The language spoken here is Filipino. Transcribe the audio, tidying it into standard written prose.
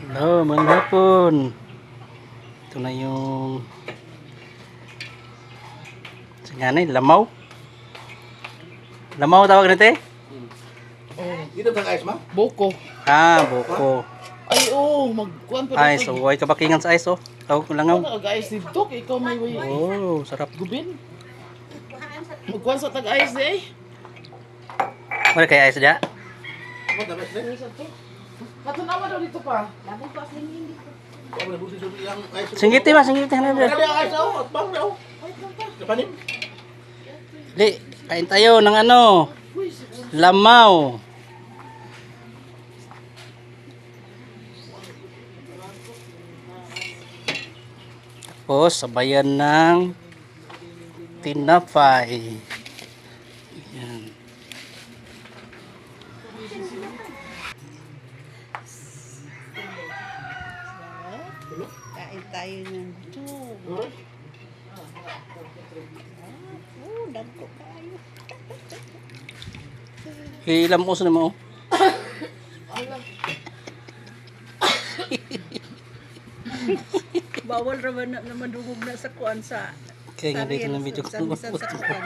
Hello, magandang hapon. Ito na yung singanay, lamaw. Lamaw tawag nito eh? Oh, dito ba guys, ma? Boko. Ah, buko. Ay, oh, magkuhan pa Ay, so huwag kabakingan sa ice oh. Tawag ko lang Ano, guys, dito, ikaw may way. Oh, sarap. Gubin. Magkuhan sa tag-ayos di ay. Wala kaya ice dya? Ano dapat na? Katunawa daw dito pa. Ako na busi yung guys. Singgiti ba? Singgiti na Ano na. yung guys daw? At bang daw? Kapanin? Di, kain tayo ng ano? Lamaw. Tapos, sabayan ng tinapay. Yan. Kain tayo ng ito. Dagko kayo. Ilam uso na mo. Bawal raman na madungog na sa kuan sa Kaya nga dito ng video sa bisan sa kuan.